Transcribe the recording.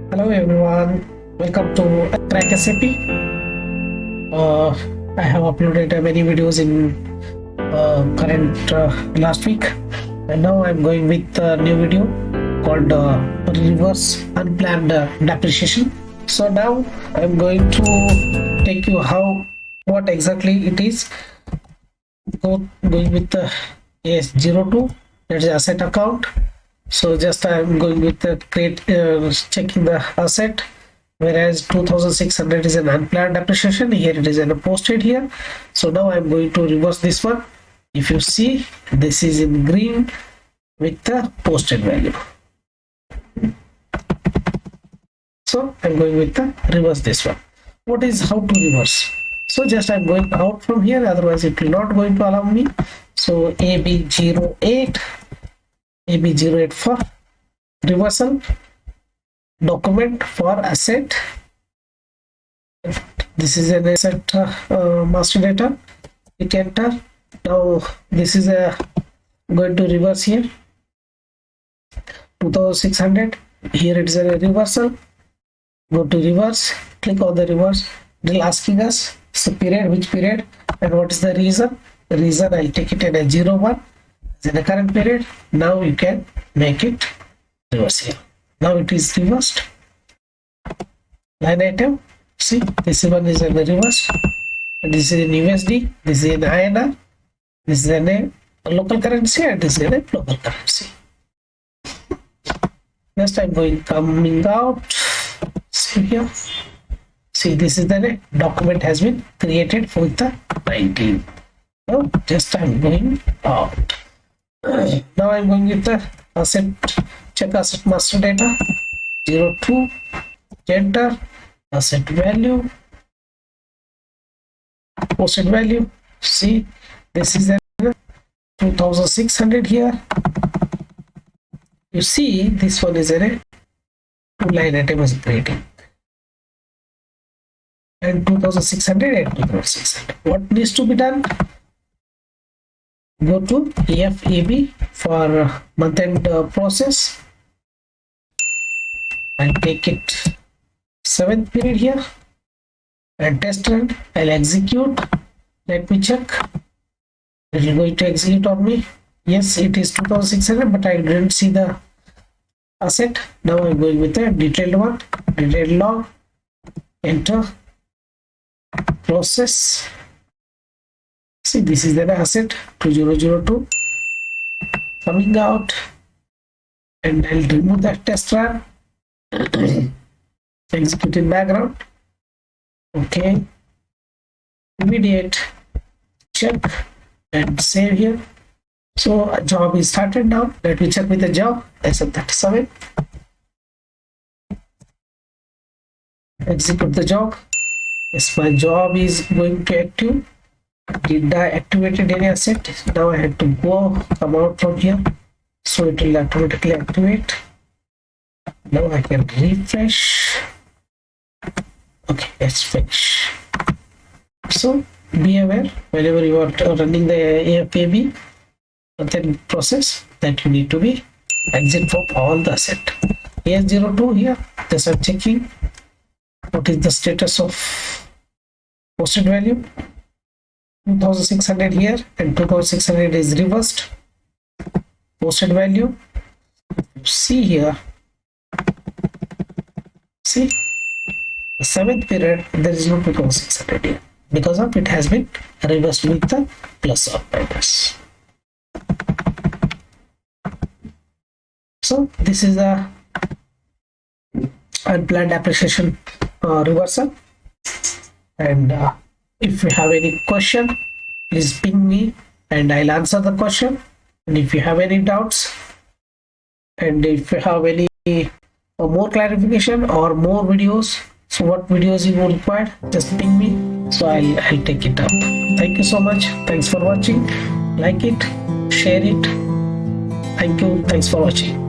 Hello everyone, welcome to Crack SAP. I have uploaded many videos in current last week, and now I'm going with a new video called Reverse Unplanned Depreciation. So now I'm going to take you what exactly it is. Going with the AS02, that is asset account. So just I'm going with the checking the asset, whereas 2600 is an unplanned depreciation. Here it is in a posted here. So now I'm going to reverse this one. If you see, this is in green with the posted value. So I'm going with the reverse this one. What is how to reverse? So just I'm going out from here, otherwise it will not going to allow me. So AB08 for reversal document for asset. This is an asset master data. Click enter. Now this is going to reverse here 2600. Here it is a reversal. Go to reverse, click on the reverse. It will asking us so period, which period, and what is the reason. The reason I'll take it in a 01 in the current period. Now you can make it reverse here. Now it is reversed. Line item, see this one is in the reverse, and this is in USD, this is in INR, this is in a local currency, and this is in a local currency. Next I'm coming out. See here, see this is the document has been created for the 19. Now just I'm going out. Now I'm going with the asset, check asset master data 02, enter asset value, posted value. See this is a 2600 here. You see this one is a two line item is creating, and 2600 and 2600. What needs to be done? Go to EFAB for month end process and take it 7th period here and test run. I'll execute. Let me check. It is going to execute on me. Yes, it is 2600, but I didn't see the asset. Now I'm going with the detailed one. Detailed log. Enter. Process. See this is the asset 2002 coming out, and I'll remove that test run. Execute in background. Okay, immediate check and save here. So a job is started now. Let me check with the job SF37. Execute the job. Yes, my job is going to active. Did I activated any asset? Now I had to come out from here, so it will automatically activate. Now I can refresh. Okay, let's finish. So be aware whenever you are running the AFAB then process that you need to be exit from all the asset. AS02 here, just I'm checking what is the status of posted value. 2600 here and 2600 is reversed. Posted value, see here, see the 7th period there is no 2600 here because of it has been reversed with the plus or minus. So this is the unplanned depreciation reversal, and if you have any question, please ping me and I'll answer the question. And if you have any doubts, and if you have any more clarification or more videos, so what videos you require, just ping me, so I'll take it up. Thank you so much. Thanks for watching. Like it, share it. Thank you. Thanks for watching.